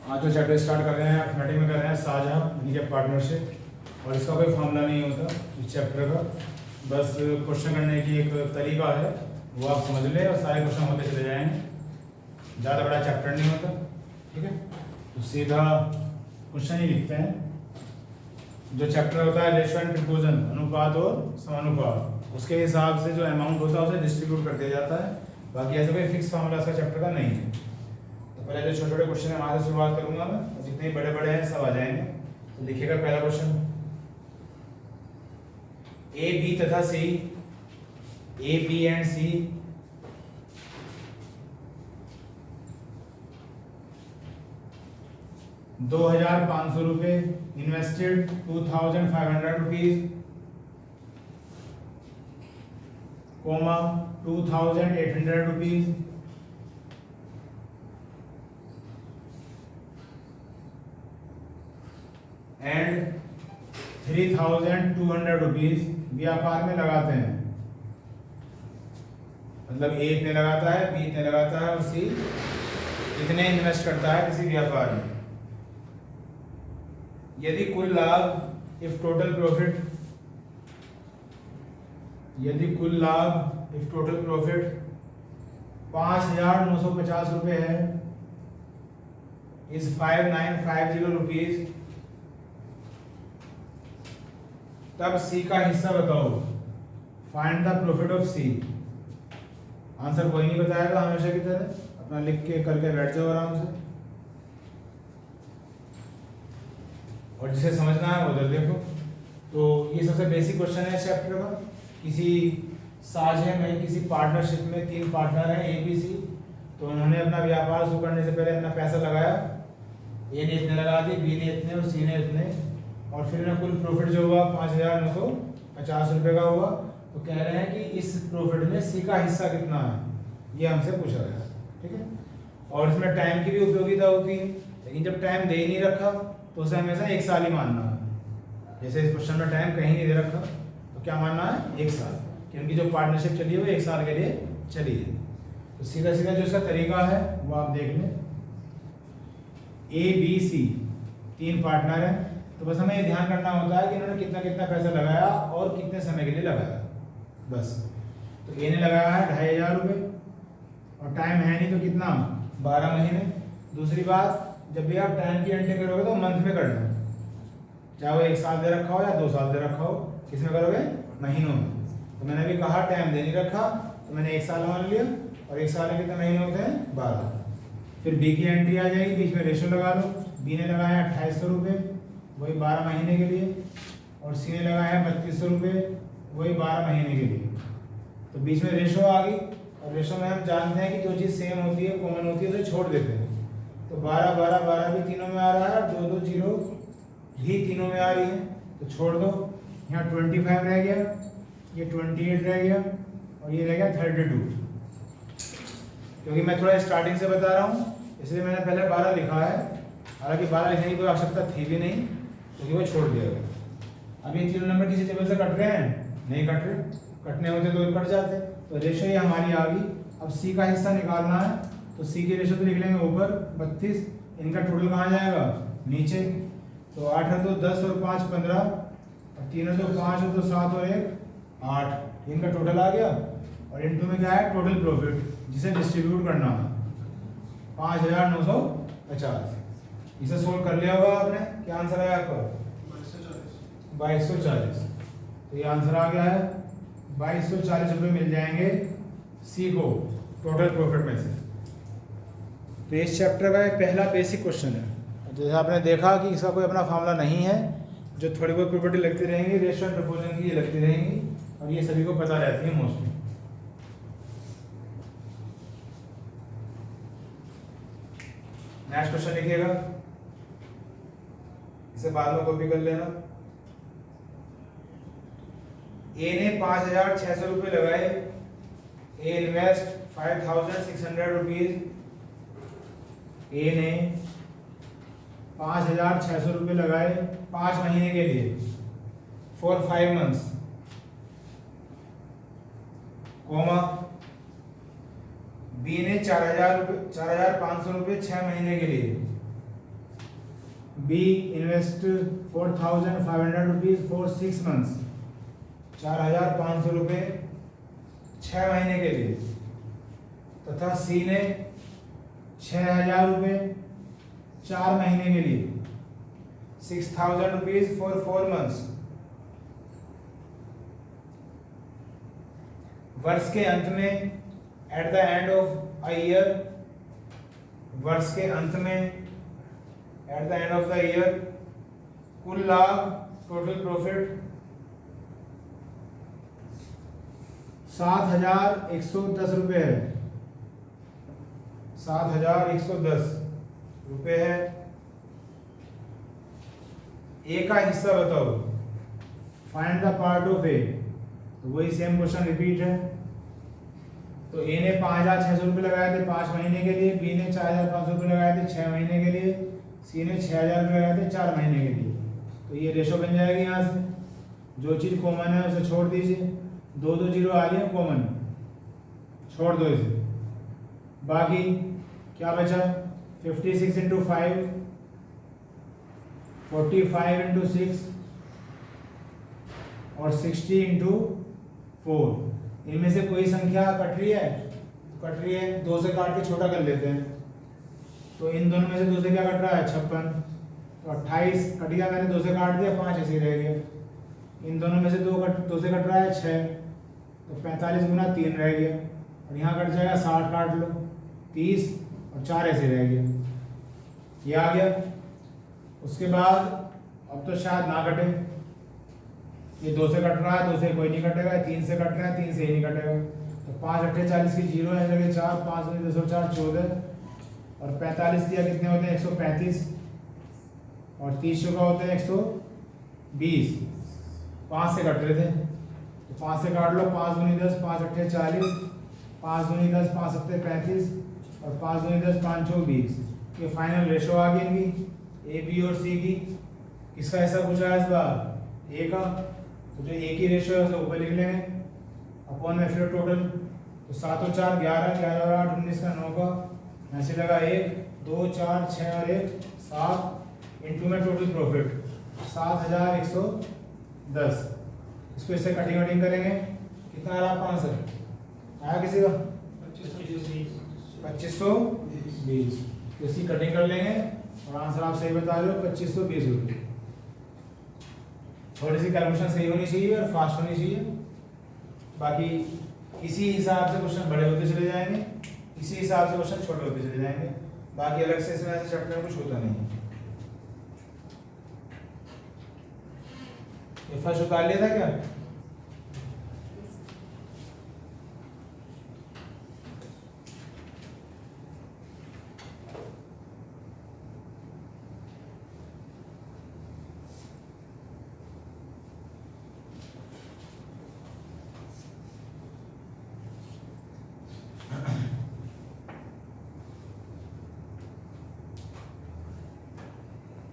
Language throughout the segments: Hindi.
आज जो चैप्टर स्टार्ट कर रहे हैं अर्थमेटिक में कर रहे हैं साझा यानी कि पार्टनरशिप, और इसका कोई फॉर्मूला नहीं होता इस चैप्टर का, बस क्वेश्चन करने की एक तरीका है, वो आप समझ लें और सारे क्वेश्चन होते चले जाएंगे। ज़्यादा बड़ा चैप्टर नहीं होता, ठीक है। तो सीधा क्वेश्चन ही लिखते हैं। जो चैप्टर होता है रेशियो एंड प्रोपोर्शन, अनुपात और समानुपात, उसके हिसाब से जो अमाउंट होता है उसे डिस्ट्रीब्यूट कर दिया जाता है। बाकी ऐसा कोई फिक्स फार्मूला इसका चैप्टर का नहीं है। तो पहले जो छोटे छोटे क्वेश्चन है वहाँ से शुरुआत करूंगा मैं, जितने बड़े बड़े हैं सब आ जाएंगे। तो देखिएगा पहला क्वेश्चन, ए बी तथा C, A B and C ₹2,500 invested 2,500 rupees, comma 2,800 rupees, and 3,200 rupees व्यापार में लगाते हैं। मतलब ए इतने लगाता है, बी इतने लगाता है और सी इतने इन्वेस्ट करता है किसी व्यापार में। यदि कुल लाभ इफ टोटल प्रॉफिट, यदि कुल लाभ इफ टोटल प्रॉफिट 5,950 रुपये है, इज 5,950 रुपीज, तब सी का हिस्सा बताओ। Find the profit of C. Answer कोई नहीं बताएगा हमेशा की तरह, अपना लिख के करके बैठ जाओ आराम से, और जिसे समझना है वो उधर देखो। तो ये सबसे बेसिक क्वेश्चन है चैप्टर का। किसी साझे में, किसी पार्टनरशिप में तीन पार्टनर हैं ए बी सी, तो उन्होंने अपना व्यापार शुरू करने से पहले अपना पैसा लगाया। ए ने इतने लगा दिए, बी ने इतने और सी ने इतने, और फिर ना कुल प्रॉफिट जो हुआ 5,950 रुपये का हुआ। तो कह रहे हैं कि इस प्रॉफिट में सी का हिस्सा कितना है, ये हमसे पूछा गया, ठीक है। और इसमें टाइम की भी उपयोगिता होती है, लेकिन जब टाइम दे ही नहीं रखा तो उसे हमेशा 1 साल ही मानना है। जैसे इस क्वेश्चन में टाइम कहीं नहीं दे रखा तो क्या मानना है, 1 साल, क्योंकि जो पार्टनरशिप चली है वो 1 साल के लिए चली है। तो सीधा सीधा जो इसका तरीका है वो आप देख लें। ए बी सी तीन पार्टनर हैं, तो बस हमें ये ध्यान करना होता है कि इन्होंने कितना कितना पैसा लगाया और कितने समय के लिए लगाया, बस। तो ए ने लगाया है 2,500 रुपये, और टाइम है नहीं तो कितना, 12 महीने। दूसरी बात, जब भी आप टाइम की एंट्री करोगे तो मंथ में करना, चाहे वो 1 साल दे रखा हो या 2 साल दे रखा हो। किसमें करोगे, महीनों में। तो मैंने अभी कहा टाइम दे नहीं रखा, तो मैंने 1 साल मान लिया, और 1 साल में कितने महीने होते हैं, 12। फिर बी की एंट्री आ जाएगी, बीच में रेशो लगा लो। बी ने लगाया 2,800 रुपये, वही 12 महीने के लिए, और सी ने लगाया 3,200 रुपये, वही 12 महीने के लिए। तो बीच में रेशो आ गई, और रेशो में हम जानते हैं कि जो चीज़ सेम होती है, कॉमन होती है, उसे छोड़ देते हैं। तो 12 12 12 भी तीनों में आ रहा है, 2 2 0 भी तीनों में आ रही है, तो छोड़ दो। यहाँ 25 रह गया, ये 28 रह गया, और ये रह गया 32। क्योंकि मैं थोड़ा स्टार्टिंग से बता रहा हूँ, इसलिए मैंने पहले 12 लिखा है। हालांकि 12 लिखने की कोई आवश्यकता थी भी नहीं, क्योंकि वो छोड़ दिया गया। अब ये तीनों नंबर किसी टेबल से कट रहे हैं, नहीं कट रहे, कटने होते तो कट जाते। तो रेशो ये हमारी आ गई। अब सी का हिस्सा निकालना है, तो सी की रेशो तो लिख लेंगे ऊपर 32, इनका टोटल कहाँ जाएगा, नीचे। तो 8 है तो 10 और 5 15, और 3 है तो 5 है तो 7 और 1 8, इनका टोटल आ गया। और इनटू में क्या है, टोटल प्रॉफिट, जिसे डिस्ट्रीब्यूट करना है 5,950। इसे सोल्व कर लिया होगा आपने, क्या आंसर आया आपका, 2,240। तो ये आंसर आ गया है, 2,240 रुपये मिल जाएंगे सी को टोटल प्रॉफिट में से। तो इस चैप्टर का एक पहला बेसिक क्वेश्चन है। जैसे आपने देखा कि इसका कोई अपना फार्मूला नहीं है, जो थोड़ी बहुत प्रॉपर्टी लगती रहेंगी, रेशियो एंड प्रोपोर्शन की ये लगती रहेंगी, और ये सभी को पता रहती है मोस्टली। नेक्स्ट क्वेश्चन लिखिएगा, इसे बाद में कॉपी कर लेना। ए ने 5,600 रुपये लगाए, ए इन्वेस्ट 5,600 रुपीज। ए ने 5,600 रुपये लगाए 5 महीने के लिए, फॉर 5 मंथ्स, कोमा बी ने 4,500 रुपये 6 महीने के लिए, B invest 4,500 rupees for 6 months, 4,500 रुपये 6 महीने के लिए, तथा सी ने 6,000 रुपये 4 महीने के लिए, 6,000 रुपीज फॉर 4 मंथ्स। वर्ष के अंत में, at the end of a year, वर्ष के अंत में, at the end of the year, कुल लाभ, टोटल प्रॉफिट 7,110 रुपये है, 7,110 रुपये है। ए का हिस्सा बताओ, फाइंड द पार्ट ऑफ ए। तो वही सेम क्वेश्चन रिपीट है। तो ए ने 5,600 रुपये लगाए थे 5 महीने के लिए, बी ने 4,500 रुपये लगाए थे 6 महीने के लिए, सी ने 6,000 रुपये लगाए थे 4 महीने के लिए। तो ये रेशो बन जाएगी यहाँ से, जो चीज़ कॉमन है उसे छोड़ दीजिए, 2 जीरो आ रही है कॉमन, छोड़ दो इसे। बाकी क्या बचा, 56 इंटू 5, 45 इंटू 6 और 60 इंटू 4। इनमें से कोई संख्या कट रही है, 2 से काट के छोटा कर लेते हैं। तो इन दोनों में से 2 से क्या कट रहा है, 56। तो 28 कट गया, मैंने 2 से काट दिया, 5 ऐसे ही रह गया। इन दोनों में से 2 से कट रहा है 6, तो 45 गुना 3 रह गया, और यहाँ कट जाएगा 60, काट लो 30, और 4 ऐसे रह गया, ये आ गया। उसके बाद अब तो शायद ना कटे, ये 2 से कट रहा है, 2 से कोई नहीं कटेगा, 3 से कट रहा है, 3 से ही नहीं कटेगा। तो 5 8 40 की 0 है जगह 4, 5 10 और 4 14, और 45 दिया कितने होते हैं 135, और 30 का होते हैं 120। 5 से कट रहे थे, तो 5 से काट लो, 5 दूनी 10, 5 8 40, 5 दूनी 10, 5 7 35, और 5 दूनी 10, 5 चौ 20। ये फाइनल रेशो आ गई इनकी, ए बी और सी की। किसका ऐसा पूछा है इस बार, ए का। तो जो ए की रेशो है उसे ऊपर लिख लेंगे, अपॉन में फिर टोटल। तो 7 और 4 11, 11 और 8 19 का 9 का, ऐसे लगा 1 2 4 6 और 1 7, इंटू में टोटल प्रॉफिट 7,110। इसको इससे कटिंग वटिंग करेंगे, कितना आ रहा 500 आया किसी का, 2520। तो इसकी कटिंग कर लेंगे, और आंसर आप सही बता रहे हो 2520 रुपये। थोड़ी सी कैलकुलेशन सही होनी चाहिए और फास्ट होनी चाहिए। बाकी इसी हिसाब से क्वेश्चन बड़े होते चले जाएंगे, इसी हिसाब से क्वेश्चन छोटे होते चले जाएंगे। बाकी अलग से इसमें ऐसे चैप्टर में कुछ होता नहीं है। ये फर्स्ट उतार लिया था क्या,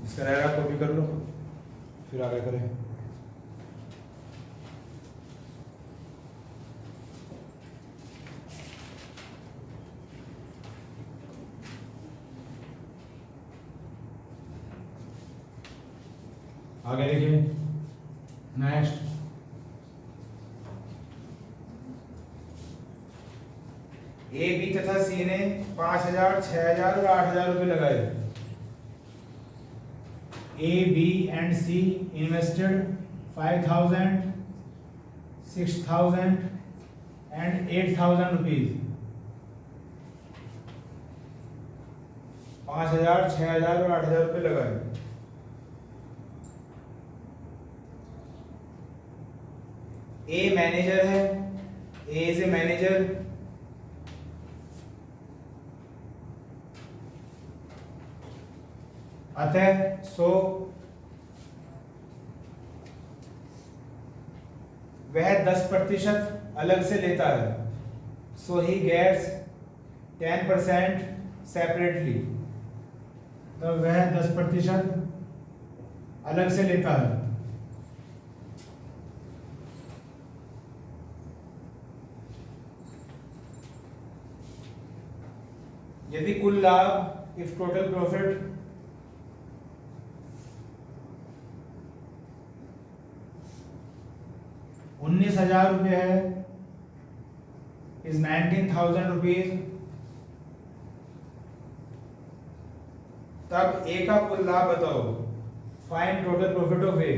इसका रहेगा कॉपी कर लो, फिर आगे करें। आगे देखिए, नेक्स्ट ए बी तथा सी ने 5,000 6,000 और 8,000 रुपये लगाए। A, B and C invested 5,000, 6,000 and 8,000 rupees। 5,000 6,000 और 8,000 रुपये लगाए। ए मैनेजर है, ए इज ए मैनेजर, अतः वह 10% अलग से लेता है। सो ही गेट्स 10% सेपरेटली। तो वह 10% अलग से लेता है। यदि कुल लाभ, इफ टोटल प्रॉफिट 19,000 रुपये है, इज 19,000 रुपीज। तब ए का कुल लाभ बताओ, फाइंड टोटल प्रॉफिट ऑफ ए।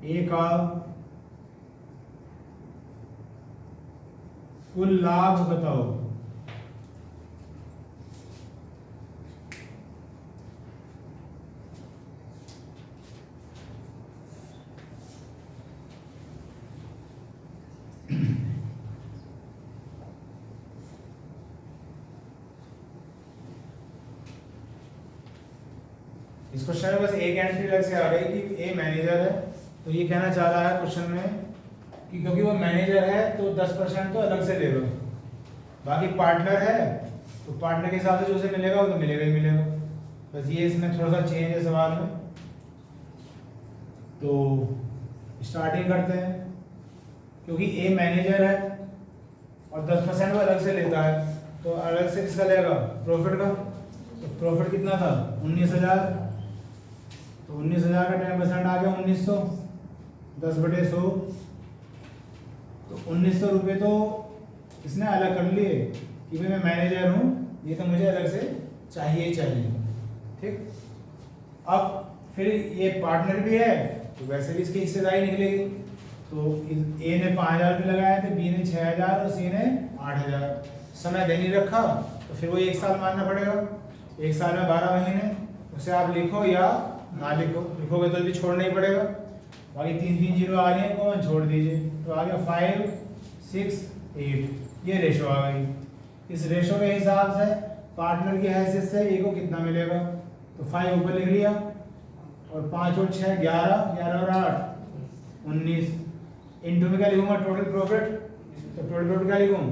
ए का कुल लाभ बताओ। इस क्वेश्चन में बस एक एंट्री अलग से आ गई कि ए मैनेजर है, तो ये कहना चाह रहा है क्वेश्चन में कि क्योंकि वो मैनेजर है तो 10% तो अलग से ले लो, बाकी पार्टनर है तो पार्टनर के हिसाब से जो उसे मिलेगा वो तो मिलेगा ही मिलेगा। बस ये इसमें थोड़ा सा चेंज है सवाल में। तो स्टार्टिंग करते हैं, क्योंकि ए मैनेजर है और 10% वो अलग से लेता है, तो अलग से किसका लेगा, प्रॉफिट का। तो प्रॉफिट कितना था, 19,000, तो 19,000 का 10% आ गया 1900, 10/100, तो 1900 रुपये तो इसने अलग कर लिए कि भाई मैं मैनेजर हूँ, ये तो मुझे अलग से चाहिए ही चाहिए। ठीक, अब फिर ये पार्टनर भी है तो वैसे भी इसकी हिस्सेदारी निकलेगी। तो ए ने 5,000 रुपये लगाए थे, बी ने 6,000 और सी ने 8,000। समय दे नहीं रखा तो फिर वो 1 साल मानना पड़ेगा। 1 साल में 12 महीने, उसे आप लिखो या ना लिखो, लिखोगे तो भी छोड़ना ही पड़ेगा। बाकी 3 0 आ रही है, कौन छोड़ दीजिए, तो आ गया 5 6 8, ये रेशो आ गई। इस रेशो के हिसाब से पार्टनर की हैसियत से ए को कितना मिलेगा, तो 5 ऊपर लिख लिया और 5 और 6 11, 11 और 8 19। इनटू में क्या लिखूंगा, टोटल प्रॉफिट, तो टोटल प्रॉफिट क्या लिखूं,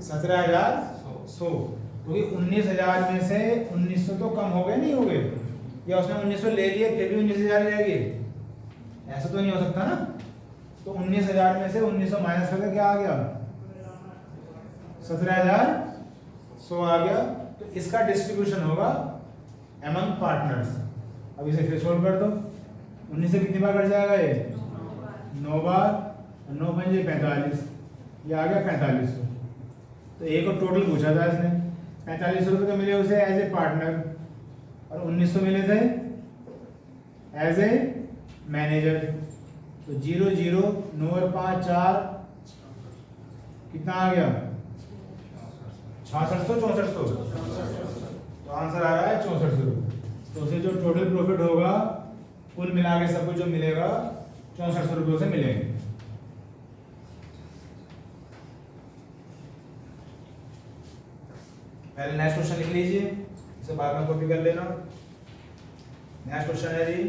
17,100। क्योंकि 19,000 में से 1900 तो कम हो गए, नहीं हो गए, या उसने 1900 ले लिए फिर भी 19,000 रहेगी, ऐसा तो नहीं हो सकता ना। तो 19,000 में से 1900 माइनस करके क्या आ गया, 17,100 आ गया। तो इसका डिस्ट्रीब्यूशन होगा एमंग पार्टनर्स। अब इसे फिर सोल्व कर दो, 19 से कितनी बार कट जाएगा, ये 9 बार, 9 पंजे 45, ये आ गया 4500। तो ए को टोटल पूछा था इसने, 4500 रुपये तो मिले उसे एज ए पार्टनर और 1900 मिले थे एज ए मैनेजर। तो 0 0 9 और 5 4, कितना आ गया, 6600 6400, तो आंसर आ रहा है 6400। तो उसे जो टोटल प्रॉफिट होगा कुल मिला के सब कुछ जो मिलेगा 6400 रुपये उसे मिलेंगे। पहले नेक्स्ट क्वेश्चन लिख लीजिए, इसे बाद में कॉपी कर लेना। नेक्स्ट क्वेश्चन है जी,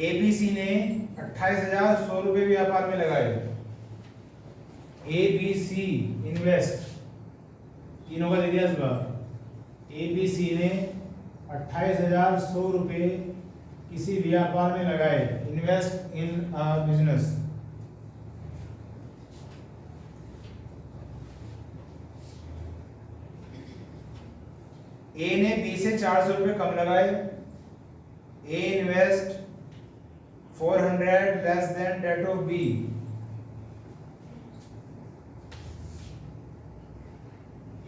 एबीसी ने 28,100 रुपये व्यापार में लगाए। एबीसी इन्वेस्ट, तीनों का दे दिया इस बार। एबीसी ने 28,100 रुपये किसी व्यापार में लगाए, इन्वेस्ट इन बिजनेस। ए ने बी से 400 रुपये कम लगाए। A invest 400 less than that of B.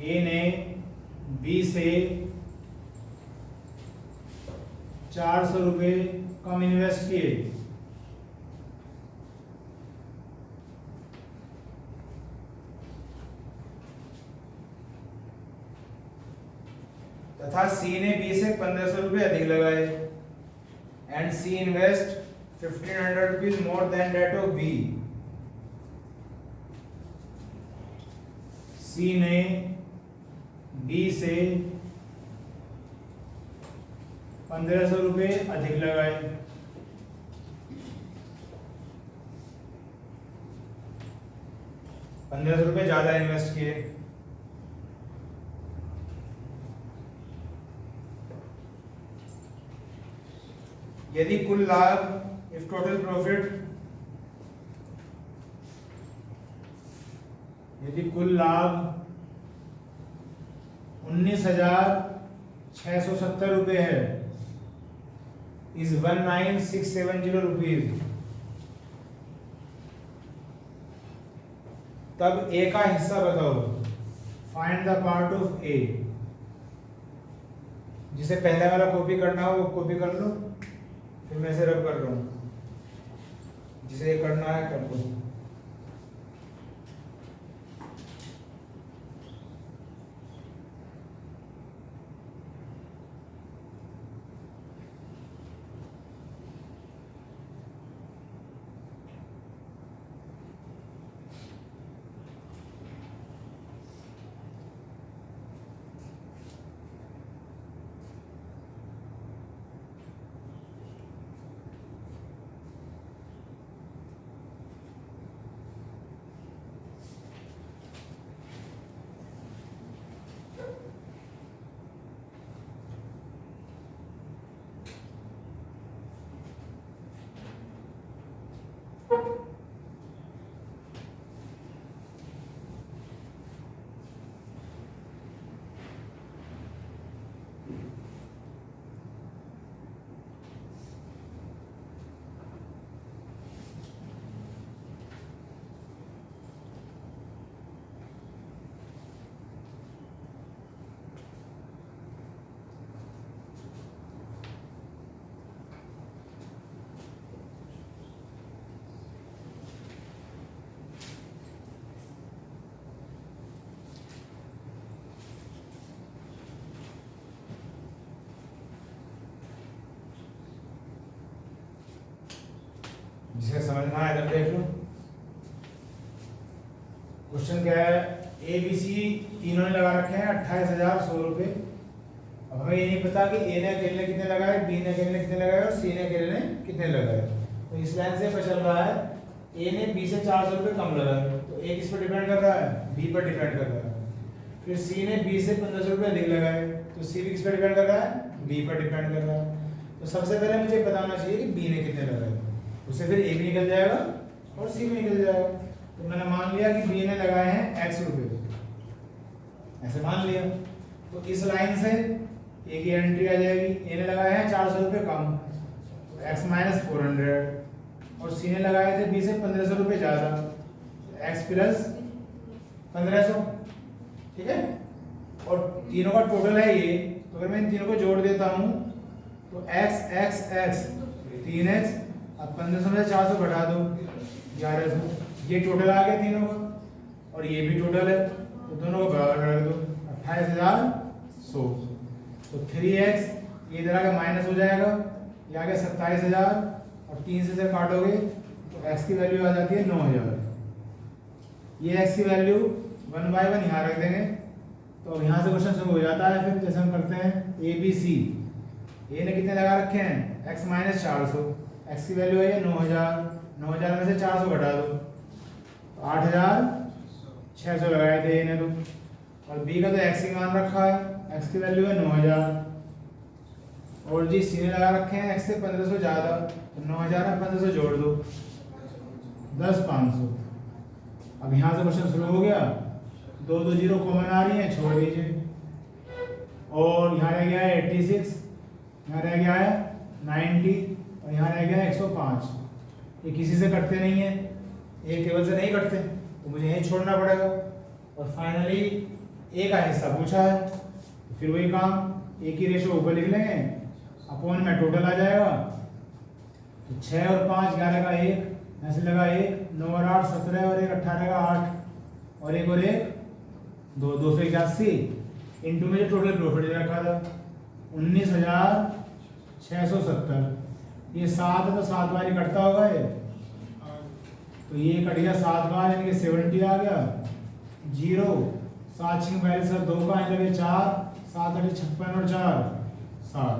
A ने बी से 400 रुपये कम इन्वेस्ट किए। तथा सी ने बी से 1500 रुपये अधिक लगाए and C invest 1500 rupees more than that of B. C ने बी से 1500 रुपये अधिक लगाए। ₹1500 ज्यादा इन्वेस्ट किए। यदि कुल लाभ, इफ टोटल प्रॉफिट, यदि कुल लाभ 19,670 रुपये है, इज 19670 रुपीज। तब ए का हिस्सा बताओ। फाइंड द पार्ट ऑफ ए। जिसे पहले वाला कॉपी करना हो वो कॉपी कर लो, फिर मैं इसे रब कर रहा हूँ। जिसे करना है कर लो। जिसे समझना है इधर देख लो। क्वेश्चन क्या है, ए बी सी तीनों ने लगा रखे हैं 28,100 रुपए। अब हमें ये नहीं पता कि ए ने अकेले ने कितने लगाए, बी ने अकेले ने कितने लगाए और सी ने अकेले ने कितने लगाए। तो इस लाइन से पता चल रहा है ए ने बी से 400 रुपए कम लगाए, तो ए किस पर डिपेंड कर रहा है, बी पर डिपेंड कर रहा है। फिर सी ने बी से 1500 रुपए अधिक लगाए, तो सी भी किस पर डिपेंड कर रहा है, बी पर डिपेंड कर रहा है। तो सबसे पहले मुझे बताना चाहिए कि बी ने कितने लगाए, उससे फिर ए भी निकल जाएगा और सी भी निकल जाएगा। तो मैंने मान लिया कि बी ने लगाए हैं x रुपए, ऐसे मान लिया। तो इस लाइन से ए की एंट्री आ जाएगी, ए ने लगाए हैं 400 रुपए कम, तो x माइनस 400, और सी ने लगाए थे बी से 1500 रुपए ज्यादा, तो x प्लस 1500, ठीक है। और तीनों का टोटल है ये, तो अगर मैं इन तीनों को जोड़ देता हूँ तो x x x 3x, अब 1500 में 400 घटा दो 1100, ये टोटल आ गया तीनों का, और ये भी टोटल है, तो दोनों को बराबर रख दो 28,100। तो 3x ये इधर आके माइनस हो जाएगा, ये आ गया 27,000, और 3 से काटोगे तो x की वैल्यू आ जाती है 9,000। ये x की वैल्यू 1 बाय 1 यहाँ रख देंगे। तो अब यहाँ से क्वेश्चन शुरू हो जाता है। फिर जैसे हम करते हैं ए बी सी, ए ने कितने लगा रखे हैं x माइनस 400, x की वैल्यू है 9,000, 9,000 में से 400 घटा दो तो 8,600 लगाए थे इन्हें। तो और b का तो x ही मान रखा है, x की वैल्यू है 9,000, और जी सी ने लगा रखे हैं x से 1500 ज़्यादा, तो 9,000 में 1500 जोड़ दो 10,500। अब यहाँ से क्वेश्चन शुरू हो गया, 2 2 0 कॉमन आ रही है, छोड़ दीजिए, और यहाँ रह गया है 86, यहाँ रह गया है 90, और यहाँ रह गया है 105। ये किसी से कटते नहीं है, एक टेबल से नहीं कटते, तो मुझे यहीं छोड़ना पड़ेगा। और फाइनली ए का हिस्सा पूछा है, तो फिर वही काम, ए की रेशो ऊपर लिख लेंगे, अपॉन में टोटल आ जाएगा। तो 6 और 5 11 का 1, ऐसे लगा 1, 9 और 8 17, और 1 18 का 8, और 1 और 1 2 281, इंटू में जो टोटल प्रॉफिट रखा था 19,670। ये 7 है तो 7 बार ही कटता होगा ये, तो ये कट गया 7 बार, यानी कि 70 आ गया, 0 7 6 42 2 का लगे 4, 7 8 56 और 4 60।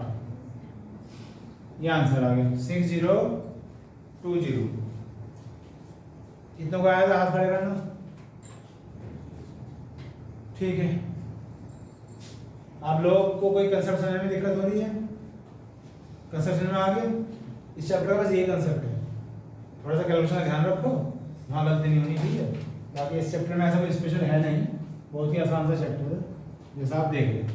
ये आंसर आ गया 6020। कितनों का आया था, हाथ खड़े करना, ठीक है। आप लोग को कोई कंसेप्ट समझने में दिक्कत हो रही है, कंसेप्ट में आ गया। इस चैप्टर का बस ये कंसेप्ट है, थोड़ा सा कैलकुलेशन का ध्यान रखो, वहाँ गलती नहीं होनी चाहिए। बाकी इस चैप्टर में ऐसा कोई स्पेशल है नहीं, बहुत ही आसान सा चैप्टर है, जैसा आप देख लें।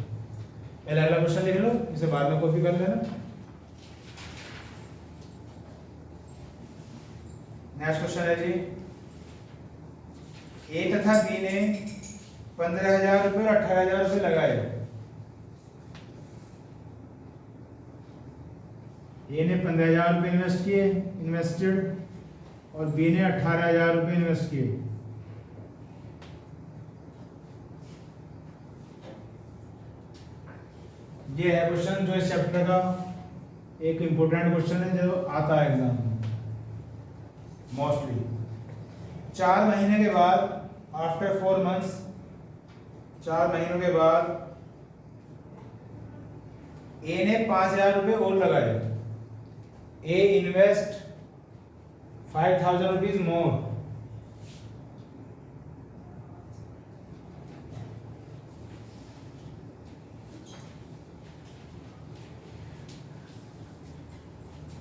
पहले अगला क्वेश्चन लिख लो, इसे बाद में कॉपी कर लेना। नेक्स्ट क्वेश्चन है जी, ए तथा बी ने 15,000 रुपये और 18,000 रुपये लगाए। ए ने 15,000 रुपये इन्वेस्टेड और बी ने 18,000 रुपये इन्वेस्ट किए। ये है क्वेश्चन जो इस चैप्टर का एक इंपॉर्टेंट क्वेश्चन है जो आता है एग्जाम में मोस्टली। 4 महीने के बाद, आफ्टर 4 मंथ्स, 4 महीनों के बाद ए ने 5,000 रुपये और लगाए। A invest 5,000 rupees more.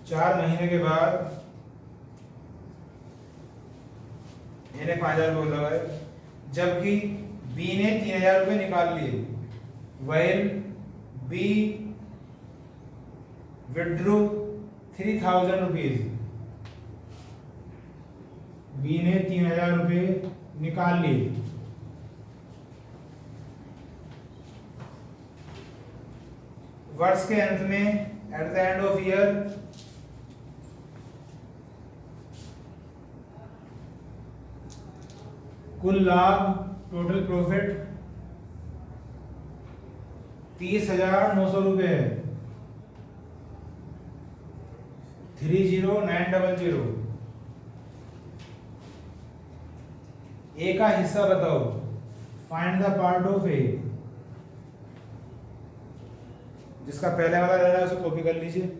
चार महीने के बाद ए ने 5,000 रुपये लगाए, जबकि बी ने 3,000 रुपये निकाल लिए। While B withdrew 3,000 rupees. B ने 3,000 रुपये निकाल लिए। वर्ष के अंत में, at the end of year, कुल लाभ, टोटल प्रॉफिट 30,900 रुपये है। 30,900। ए का हिस्सा बताओ। फाइंड द पार्ट ऑफ ए। जिसका पहले वाला रह रहा है उसे कॉपी कर लीजिए।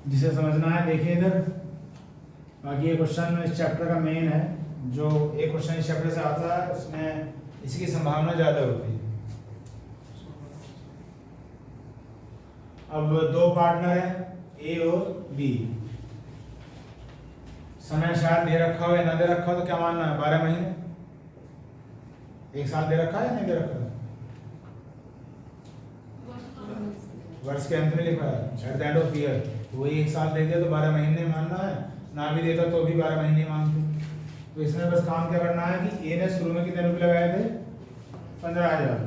जिसे समझना है देखिए इधर। बाकी ये क्वेश्चन इस चैप्टर का मेन है। जो एक क्वेश्चन इस चैप्टर से आता है उसमें इसकी संभावना ज़्यादा होती है। अब 2 पार्टनर हैं, ए और बी। समय शायद दे रखा हो या ना दे रखा हो तो क्या मानना है? 12 महीने, 1 साल दे रखा है या नहीं दे रखा है? वर्ष के अंत में लिखा है, eight the end of year. वही 1 साल दे दिया तो 12 महीने मानना है, ना भी देता तो भी 12 महीने मानते। तो इसमें बस काम क्या करना है कि ए ने शुरू में कितने रुपये लगाए थे? 15,000।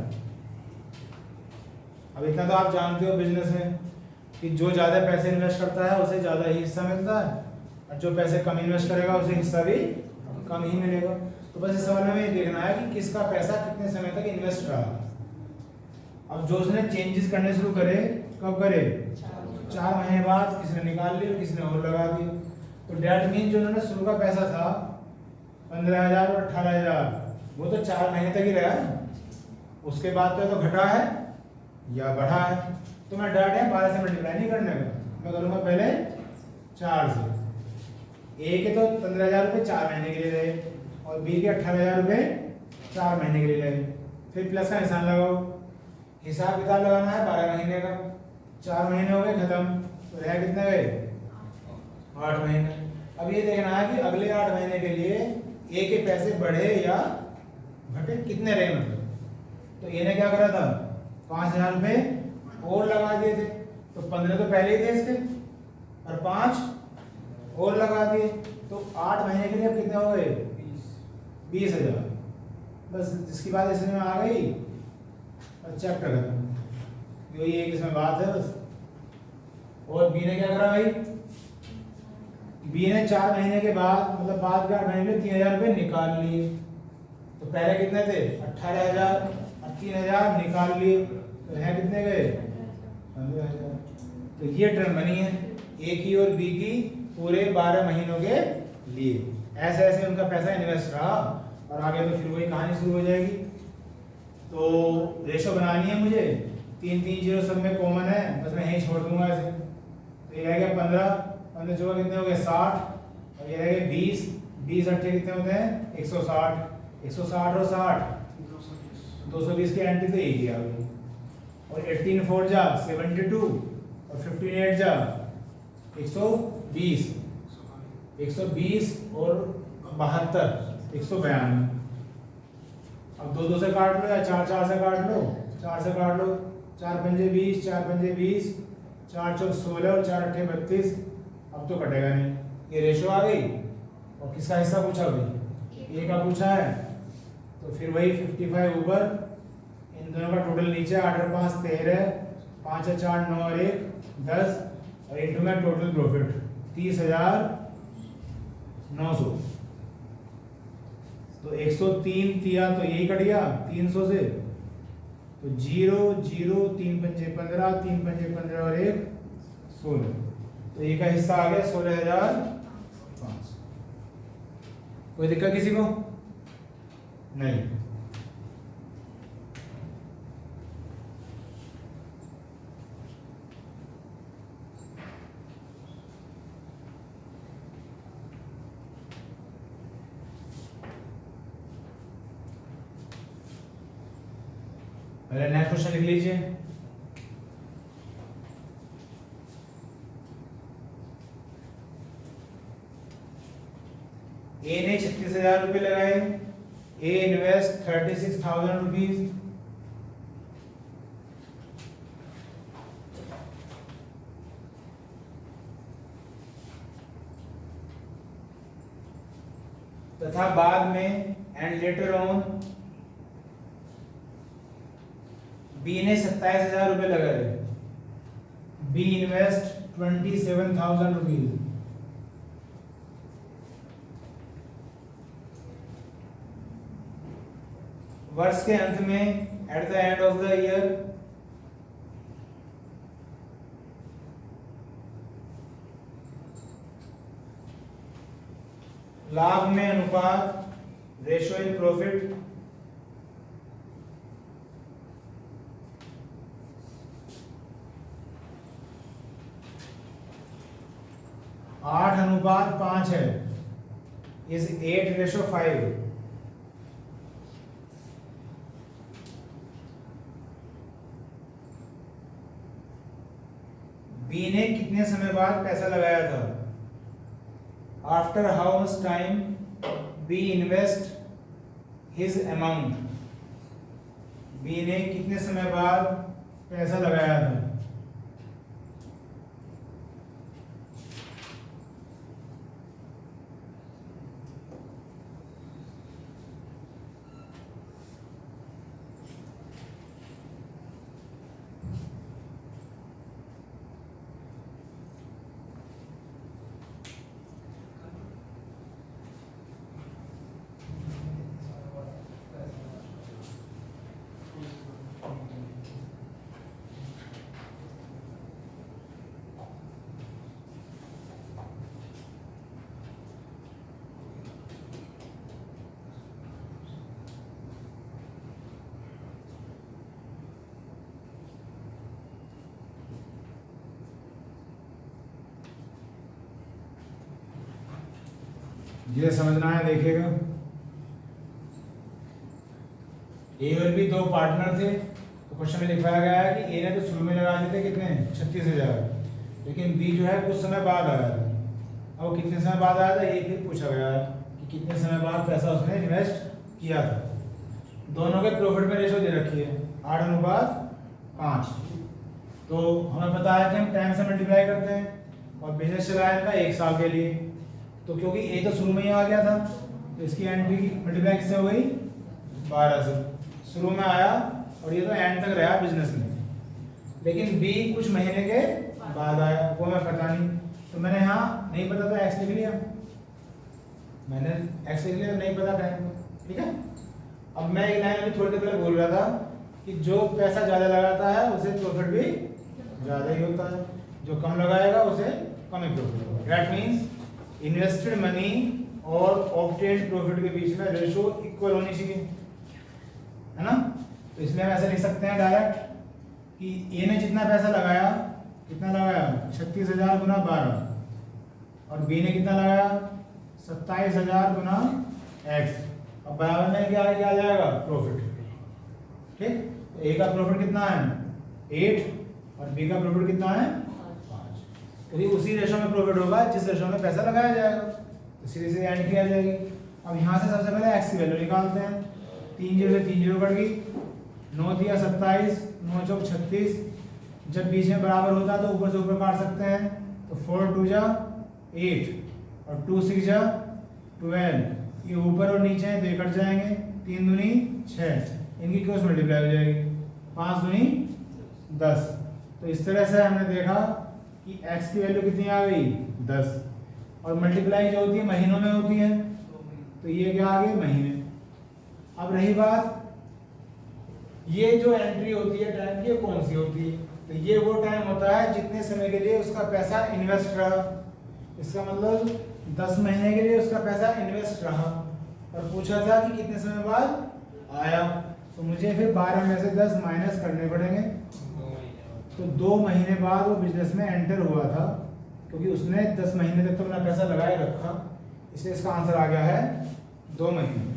अब इतना तो आप जानते हो बिजनेस में कि जो ज़्यादा पैसे इन्वेस्ट करता है उसे ज़्यादा ही हिस्सा मिलता है, और जो पैसे कम इन्वेस्ट करेगा उसे हिस्सा भी कम ही मिलेगा। तो बस इस सवाल में ये देखना है कि किसका पैसा कितने समय तक इन्वेस्ट रहा। अब जो उसने चेंजेस करने शुरू करे, कब करे? 4 महीने बाद। किसी ने निकाल लिया, किसी ने और लगा दिया। तो डेट मीन जो उन्होंने शुरू का पैसा था 15,000 और 18,000, वो तो 4 महीने तक ही रहा है। उसके बाद तो घटा है या बढ़ा है। तो मैं डेट है 12 से मल्टीप्लाई नहीं करने का, मैं करूँगा पहले 4 से। ए के तो 15,000 रुपये 4 महीने के लिए रहे, और बी के 18,000 रुपये 4 महीने के लिए रहे। फिर प्लस का निशान लगाओ। हिसाब किताब लगाना है 12 महीने का। 4 महीने हो गए खत्म, तो रह कितने गए? 8 महीने। अब ये देखना है कि अगले 8 महीने के लिए ए के पैसे बढ़े या घटे, कितने रहे मतलब। तो ए ने क्या करा था? 5,000 रुपये और लगा दिए थे। तो 15 तो पहले ही थे इसके, और 5 और लगा दिए। तो 8 महीने के लिए अब कितने हो गए? 20,000। बस जिसकी बात इसमें आ गई और चैप्टर खत्म। यही एक इसमें बात है बस। और बी ने क्या करा भाई, बी ने 4 महीने के बाद मतलब बाद के 8 महीने में 3000 रुपये निकाल लिए। तो पहले कितने थे 18,000, अब 3000 निकाल लिए तो यहाँ कितने गए 15,000। तो ये टर्म बनी है ए की और बी की पूरे 12 महीनों के लिए। ऐसे ऐसे उनका पैसा इन्वेस्ट रहा और आगे तो फिर वही कहानी शुरू हो जाएगी। तो रेशो बनानी है मुझे, 3 3 जीरो सब में कॉमन है, बस मैं यहीं छोड़ दूंगा ऐसे। तो ये रह गया 15, 15 चौका कितने हो गए 60 और ये रह गए 20, 20 अट्ठे कितने होते हैं 160, 160 और 60 220 की एंट्री तो एक ही आ गई। और 18 4 जा 72 और 15 8 जा 120, 120 और 72 192। अब 2 2 से काट लो या 4 4 से काट लो, 4 से काट लो, 4 पंजे 20, 4 पंजे 20, 4 चौक 16 और 4 अट्ठे 32। अब तो कटेगा नहीं, ये रेशो आ गई। और किसका हिस्सा पूछा भाई, ए का पूछा है। तो फिर वही 55 ऊपर, इन दोनों का टोटल नीचे, 8 और 5 13, 5 और 4 9 और 1 10 और इनटू में टोटल प्रॉफिट 30,900। तो 103 दिया तो यही कट गया 300 से। तो 0 0 3 पंजे 15, 3 पंजे 15 और 1 16। तो ये का हिस्सा आ गया 16,500। कोई दिक्कत किसी को नहीं। पहले नेक्स्ट क्वेश्चन लिख लीजिए। ए ने 36,000 रुपये लगाए, ए इन्वेस्ट 36,000 रुपीज। तथा बाद में एंड लेटर ऑन बी ने 27,000 रुपये लगाए, बी इन्वेस्ट 27,000 रुपीज। वर्ष के अंत में at the end of the year लाभ में अनुपात रेशो इन प्रॉफिट आठ अनुपात 5 है, इज 8:5। बी ने कितने समय बाद पैसा लगाया था, after how much time B invest his amount. B ने कितने समय बाद पैसा लगाया था। ये समझना है, देखिएगा। ए और बी दो पार्टनर थे, तो क्वेश्चन में लिखवाया गया है कि ए ने तो शुरू में लगा दिए थे कितने 36,000, लेकिन बी जो है कुछ समय बाद आया था। अब वो कितने समय बाद आया था ये फिर पूछा गया है कि कितने समय बाद पैसा उसने इन्वेस्ट किया था। दोनों के प्रॉफिट में रेशो दे रखी है 8:5। तो हमें पता है कि हम टाइम से मल्टीप्लाई करते हैं और बिजनेस चलाया इनका 1 साल के लिए। तो क्योंकि ए तो शुरू में ही आ गया था, तो इसकी एंट्री की मल्टीप्लाई किससे हो गई 12 से। शुरू में आया और ये तो एंड तक रहा बिजनेस में। लेकिन बी कुछ महीने के बाद आया वो मैं पता नहीं, तो मैंने यहाँ नहीं पता तो एक्स लिख लिया, मैंने एक्स लिख लिया, नहीं पता टाइम को, ठीक है। अब मैं एक लाइन अभी थोड़ी देर पहले बोल रहा था कि जो पैसा ज़्यादा लगाता है उसे प्रॉफिट भी ज़्यादा ही होता है, जो कम लगाएगा उसे कम ही प्रॉफिट होगा। दैट मीन्स इन्वेस्टेड मनी और ऑब्टेन्ड प्रॉफिट के बीच में रेशो इक्वल होनी चाहिए, है ना। तो इसलिए हम ऐसे लिख सकते हैं डायरेक्ट कि ए ने जितना पैसा लगाया, कितना लगाया 36,000 गुना 12, और बी ने कितना लगाया 27,000 गुना एक्स, अब बराबर में क्या आ जाएगा प्रॉफिट, ठीक। तो ए का प्रॉफिट कितना है 8 और बी का प्रॉफिट कितना है 5, क्योंकि उसी रेशो में प्रॉफिट होगा जिस रेशो में पैसा लगाया जाएगा, तो सीधे सीधे एंट्री आ जाएगी। अब यहाँ से सबसे पहले एक्स की वैल्यू निकालते हैं, 3 0 से 3 0 कट गई, 9 दिया 27, 9 चौक 36, जब बीच में बराबर होता है तो ऊपर से ऊपर काट सकते हैं, तो 4 2 जा 8 और 2 6 जा 12, ये ऊपर और नीचे हैं तो ये कट जाएंगे, 3 दूनी 6, इनकी क्रॉस मल्टीप्लाई हो जाएगी, 5 दूनी 10। तो इस तरह से हमने देखा कि x की वैल्यू कितनी आ गई 10, और मल्टीप्लाई जो होती है महीनों में होती है, तो ये क्या आ गए महीने। अब रही बात ये जो एंट्री होती है टाइम की कौन सी होती है, तो ये वो टाइम होता है जितने समय के लिए उसका पैसा इन्वेस्ट रहा, इसका मतलब 10 महीने के लिए उसका पैसा इन्वेस्ट रहा, और पूछा था कि कितने समय बाद आया, तो मुझे फिर 12 में से 10 माइनस करने पड़ेंगे, तो 2 महीने बाद वो बिजनेस में एंटर हुआ था, क्योंकि उसने 10 महीने तक तो अपना पैसा लगाए रखा, इसलिए इसका आंसर आ गया है 2 महीने।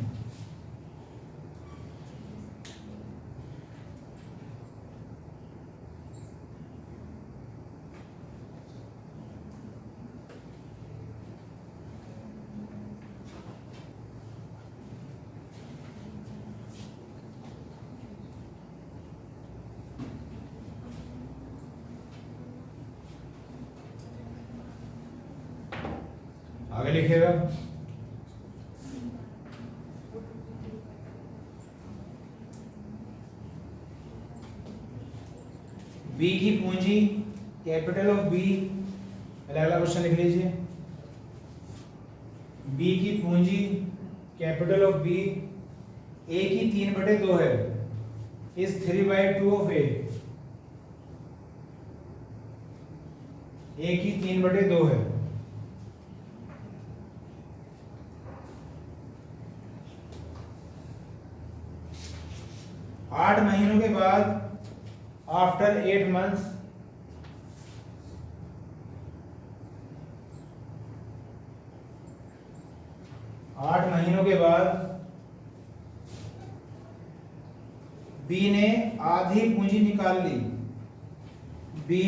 आगे लिखिएगा, बी की पूंजी कैपिटल ऑफ बी, पहले अगला क्वेश्चन लिख लीजिए, बी की पूंजी कैपिटल ऑफ बी ए की 3/2 है, इज 3/2 ऑफ ए, ए की 3/2 है, आठ महीनों के बाद आफ्टर 8 months आठ महीनों के बाद बी ने आधी पूंजी निकाल ली, B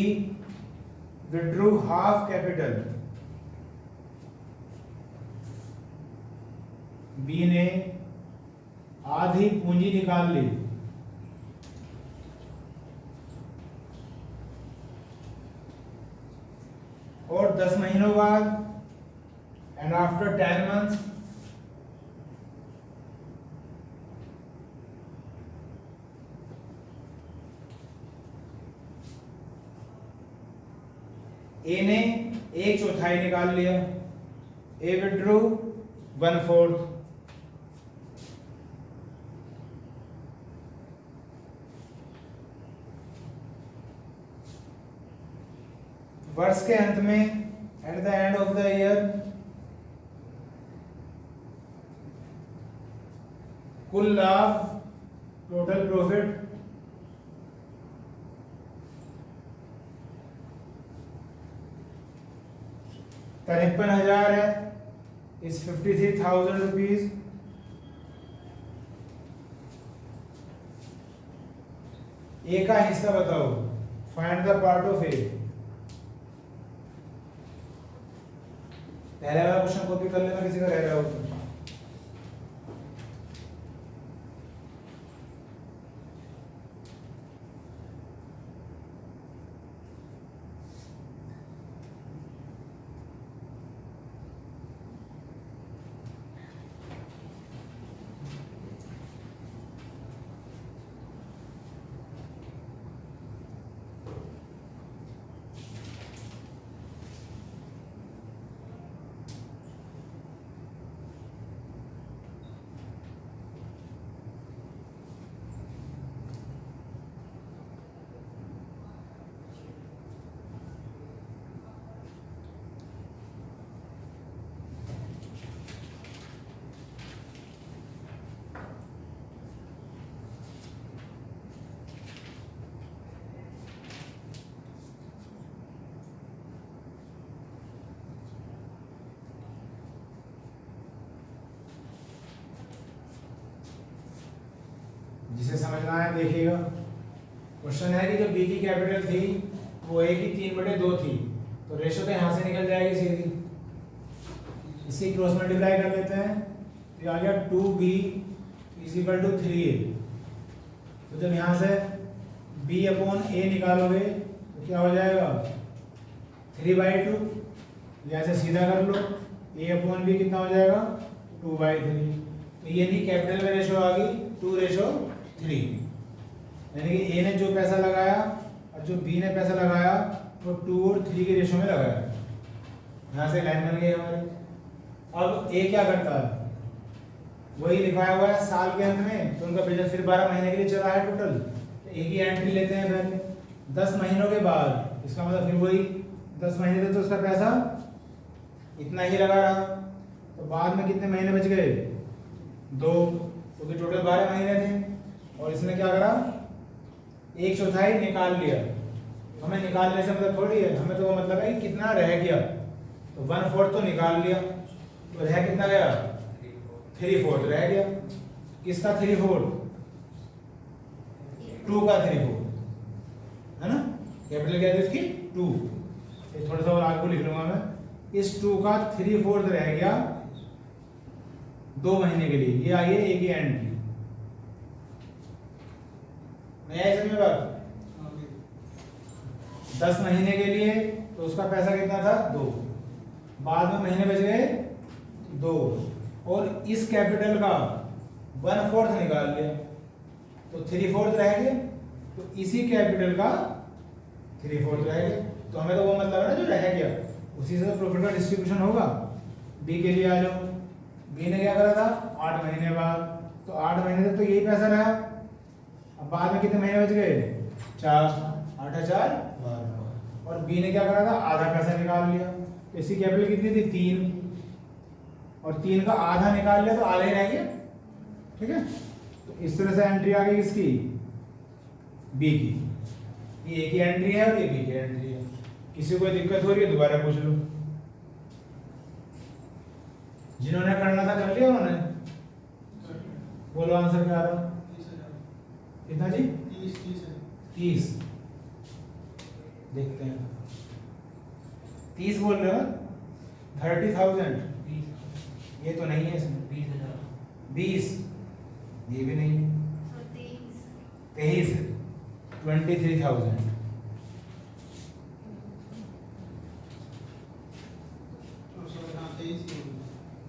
withdrew half capital, B ने आधी पूंजी निकाल ली, और 10 महीनों बाद एंड आफ्टर 10 months ए ने 1/4 निकाल लिया, ए विड्रू 1/4, वर्ष के अंत में at the end of the year कुल लाभ टोटल प्रॉफिट 53,000 है, इज 53,000 रुपीज, ए का हिस्सा बताओ, फाइंड द पार्ट ऑफ ए। पहले वाला क्वेश्चन कॉपी कर लेना, किसी का रह रहा हो तो। जिसे समझना है देखिएगा। क्वेश्चन है कि जो बी की कैपिटल थी वो ए की 3/2 थी, तो रेशो तो यहाँ से निकल जाएगी सीधी। इसी क्रॉस मल्टीप्लाई कर लेते हैं, तो आ गया 2b = 3a। तो जब यहाँ से b/a निकालोगे तो क्या हो जाएगा 3/2, या ऐसे सीधा कर लो, a/b कितना हो जाएगा 2/3। तो ये नहीं कैपिटल में रेशो आ गई 2:3, यानी कि a ने जो पैसा लगाया और जो b ने पैसा लगाया वो 2 और 3 के रेशो में लगाया। यहाँ से लाइन बन गई हमारी। अब a क्या करता है, वही लिखाया हुआ है साल के अंत में, तो उनका बिजनेस फिर 12 महीने के लिए चला है टोटल। तो a की एंट्री लेते हैं पहले 10 महीनों के बाद, इसका मतलब फिर वही 10 महीने थे तो उसका पैसा इतना ही लगा रहा। तो बाद में कितने महीने बच गए 2, क्योंकि टोटल 12 महीने थे। और इसने क्या करा 1/4 निकाल लिया। हमें निकालने से मतलब थोड़ी है, हमें तो वो मतलब है कि कितना रह गया। तो 1/4 तो निकाल लिया, तो रह कितना गया 3/4 रह गया। किसका 3/4? 2 का 3/4 है ना। कैपिटल क्या है इसकी 2। ये थोड़ा सा और आगे लिख लूंगा मैं। इस 2 का 3/4 रह गया 2 महीने के लिए। ये आई है ए की एंट्री। नहीं आई समझ में बात? 10 महीने के लिए तो उसका पैसा कितना था 2, बाद में महीने बच गए 2, और इस कैपिटल का 1/4 निकाल लिया तो 3/4 रह गया। तो इसी कैपिटल का 3/4 रह गया। तो हमें तो वो मतलब है ना जो रह गया, उसी से तो प्रॉफिट का डिस्ट्रीब्यूशन होगा। बी के लिए आ जाओ, बी ने क्या करा था 8 महीने बाद, तो 8 महीने तक तो यही पैसा रहा। अब बाद में कितने महीने बच गए 4, 8 4 12, और बी ने क्या करा था आधा पैसा निकाल लिया। तो इसकी कैपिटल कितनी थी 3, और 3 का आधा निकाल लिया तो आधा ही रह गया। ठीक है, तो इस तरह से एंट्री आ गई किसकी बी की। ये ए की एंट्री है और ये बी की एंट्री है। किसी को दिक्कत हो रही है दोबारा पूछ लो। जिन्होंने करना था कर लिया उन्होंने। बोलो आंसर क्या आ रहा? कितना जी 30। देखते हैं 30 बोल रहे हो 30,000। ये तो नहीं है इसमें 20, ये भी नहीं है 23, 23,000।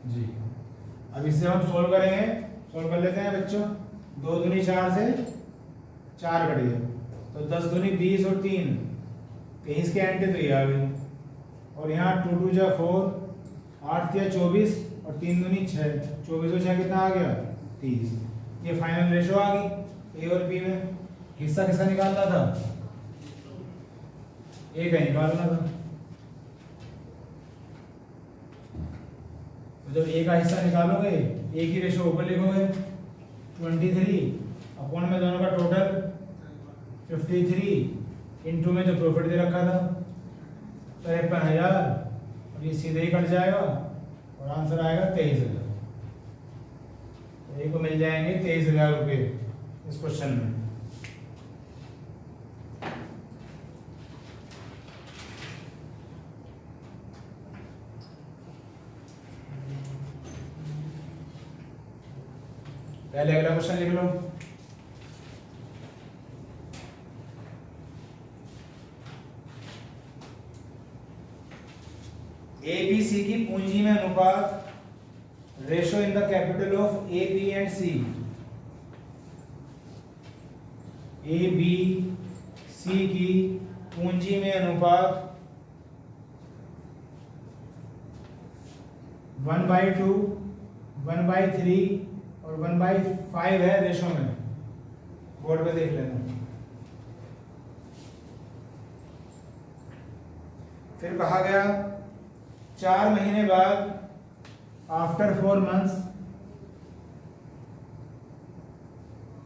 जी, अब इससे हम सोल्व करेंगे। सोल्व कर लेते हैं बच्चों। 2 दूनी 4 से 4 कट गए, तो 10 दूनी 20 और 3 23 के एंट्री तो ये आ गई। और यहाँ 2 2 जा 4, 8 या 24 और 3 दूनी 6, 24 और 6 कितना आ गया 30। ये फाइनल रेशो आ गई ए और बी में। हिस्सा किसका निकालना था ए का निकालना था। तो जब ए का हिस्सा निकालोगे ए की रेशो ऊपर लिखोगे 23 अपॉन में दोनों का टोटल 53 इनटू में जो प्रॉफिट दे रखा था 53,000, और ये सीधे ही कट जाएगा और आंसर आएगा 23,000। ए को मिल जाएंगे 23,000 रुपये इस क्वेश्चन में। पहले अगला क्वेश्चन लिख लो। ए बी सी की पूंजी में अनुपात ratio in the capital of A B and C. A B C की पूंजी में अनुपात 1/2, 1/3 और 1/5 है रेशो में। बोर्ड पे देख लेना। फिर कहा गया 4 महीने बाद आफ्टर 4 मंथ्स,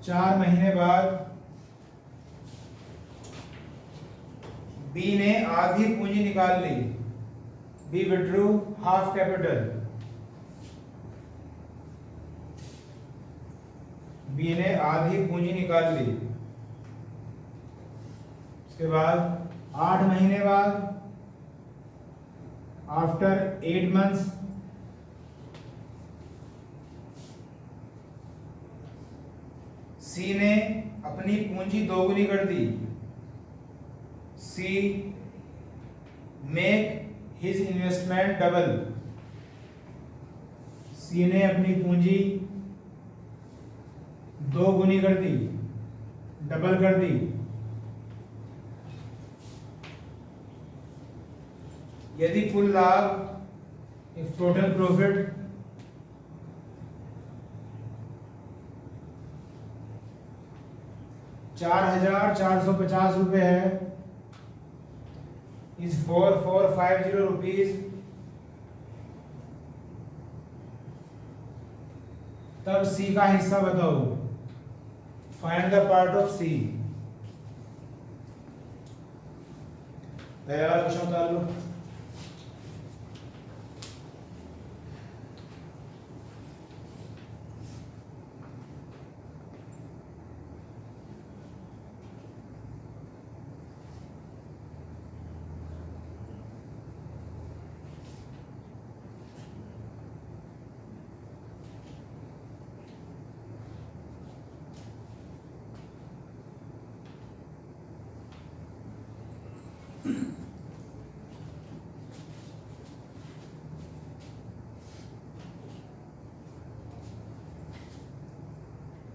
4 महीने बाद बी ने आधी पूंजी निकाल ली। B withdrew half capital. B ने आधी पूंजी निकाल ली। उसके बाद 8 महीने बाद, आफ्टर 8 months, सी ने अपनी पूंजी दोगुनी कर दी। सी मेक हिज इन्वेस्टमेंट डबल। सी ने अपनी पूंजी दो गुनी कर दी, डबल कर दी। यदि कुल लाभ, इफ टोटल प्रॉफिट ₹4,450 है, इज 4,450 रुपीज, तब सी का हिस्सा बताओ। फाइंड द पार्ट ऑफ सी। पहला क्वेश्चन उतार लो।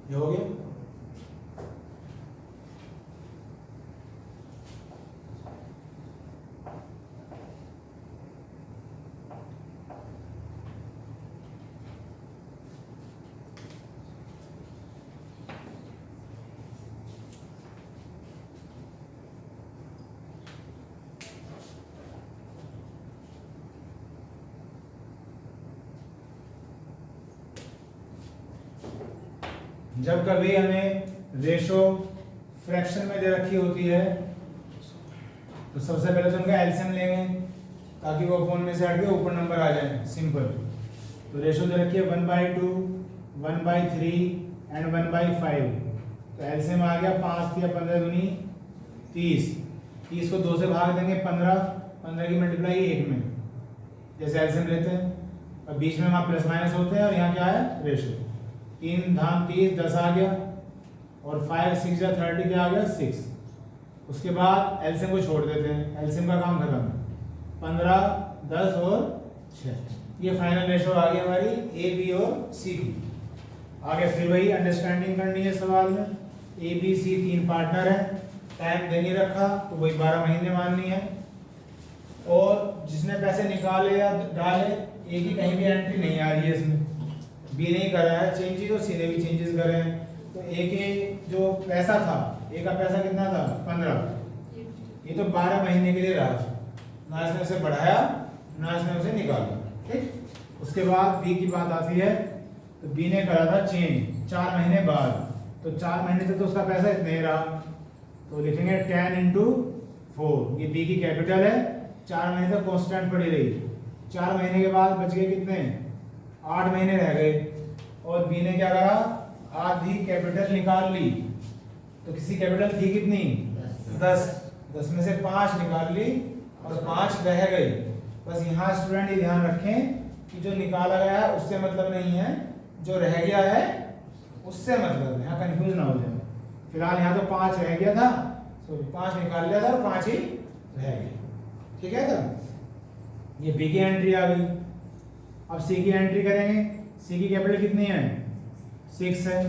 ये हो गया। जब कभी हमें रेशो फ्रैक्शन में दे रखी होती है तो सबसे पहले तो उनका एलसीएम लेंगे ताकि वो अपॉन में से हट के ऊपर नंबर आ जाए, सिंपल। तो रेशो दे रखी है 1/2, 1/3 एंड 1/5। तो एलसीएम आ गया 5 या 15 दूनी 30। 30 को 2 से भाग देंगे 15, 15 की मल्टीप्लाई 1 में, जैसे एलसीएम लेते हैं। और बीच में वहाँ प्लस माइनस होते हैं और यहाँ क्या है रेशो। 3 धाम 30, 10 आ गया, और 5 6 या 30 क्या आ गया 6। उसके बाद एलसीएम को छोड़ देते हैं, एलसीएम का काम खत्म। 15, 10 और 6, ये फाइनल रेशो आ गई हमारी ए बी और सी की। आगे फिर वही अंडरस्टैंडिंग करनी है सवाल में। ए बी सी 3 पार्टनर है, टाइम दे नहीं रखा तो वही 12 महीने माननी है। और जिसने पैसे निकाले या डाले, ए की कहीं भी एंट्री नहीं आ रही है इसमें, बी नहीं कर रहा है चेंजेस और सी ने भी चेंजेस करे हैं। तो ए के जो पैसा था, ए का पैसा कितना था 15, ये तो 12 महीने के लिए रहा, ना इसने उसे बढ़ाया ना इसने उसे निकाला, ठीक। उसके बाद बी की बात आती है, तो बी ने करा था चेंज 4 महीने बाद, तो 4 महीने से तो उसका पैसा इतना ही रहा, तो लिखेंगे 10 × 4। ये बी की कैपिटल है, 4 महीने तक कांस्टेंट पड़ी रही। 4 महीने के बाद बच गए कितने, 8 महीने रह गए, और बी ने क्या करा, आधी कैपिटल निकाल ली। तो किसी कैपिटल थी कितनी 10, 10 में से 5 निकाल ली और 5 रह गई। बस यहाँ स्टूडेंट ये ध्यान रखें कि जो निकाला गया है उससे मतलब नहीं है, जो रह गया है उससे मतलब है, यहाँ कंफ्यूज ना हो जाए। फिलहाल यहाँ तो 5 रह गया था, तो 5 निकाल लिया था और 5 ही रह गए, ठीक है। तो ये बी की एंट्री आ गई। अब सी की एंट्री करेंगे। सी की कैपिटल कितनी है 6 है।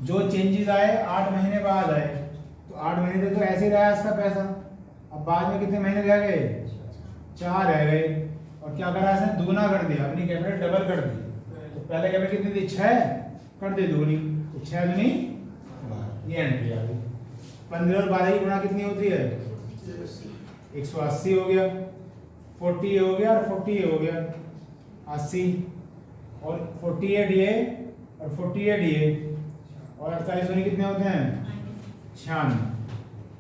जो चेंजेस आए 8 महीने बाद आए, तो 8 महीने तक तो ऐसे ही रहा इसका पैसा। अब बाद में कितने महीने रह गए, 4 रह गए, और क्या करा इसने, दुगना कर दिया, अपनी कैपिटल डबल कर दी। तो पहले कैपिटल कितनी थी 6, कर दी दुगनी, तो 6 दूनी 12, ये एंट्री आ गई। 15 और 12 की गुणा कितनी होती है 180 हो गया, 40 हो गया और 40 हो गया 80, और 48 ये और 48 ये, और 48 दूनी कितने होते हैं 96।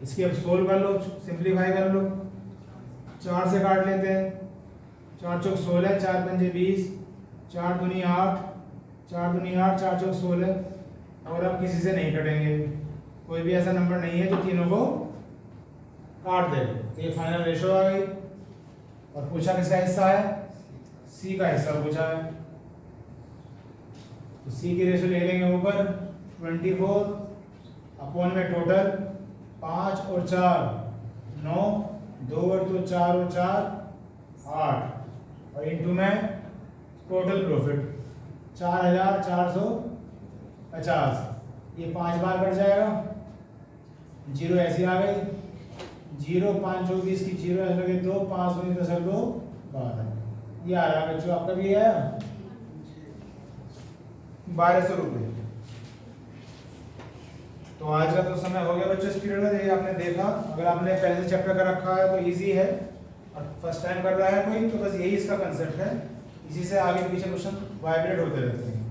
इसकी अब सोल्व कर लो, सिंप्लीफाई कर लो। 4 से काट लेते हैं, 4 चौक 16, 4 पंजे 20, 4 दूनी 8, 4 दूनी 8, 4 चौक 16। और अब किसी से नहीं कटेंगे, कोई भी ऐसा नंबर नहीं है जो तीनों को काट दे। तो ये फाइनल रेशो आ गई। और पूछा किसका हिस्सा है, सी का हिस्सा पूछा है, तो सी की रेशो ले लेंगे ऊपर 24 अपॉन में टोटल 5 और 4 9, 2 और 2 4 और 4 8, और इंटू में टोटल प्रॉफिट 4450। ये 5 बार कट जाएगा, जीरो ऐसी आ गई, 0 5 24 की जीरो ऐसे लगे 2 5 में 10 और 2 12। ये आ रहा है बच्चों आपका भी है 1200 रुपये। तो आज का तो समय हो गया बच्चों इस पीरियड में। देखिए आपने देखा, अगर आपने पहले से चैप्टर का रखा है तो इजी है, और फर्स्ट टाइम कर रहा है कोई तो बस यही इसका कंसेप्ट है, इसी से आगे पीछे क्वेश्चन वाइब्रेट होते रहते हैं।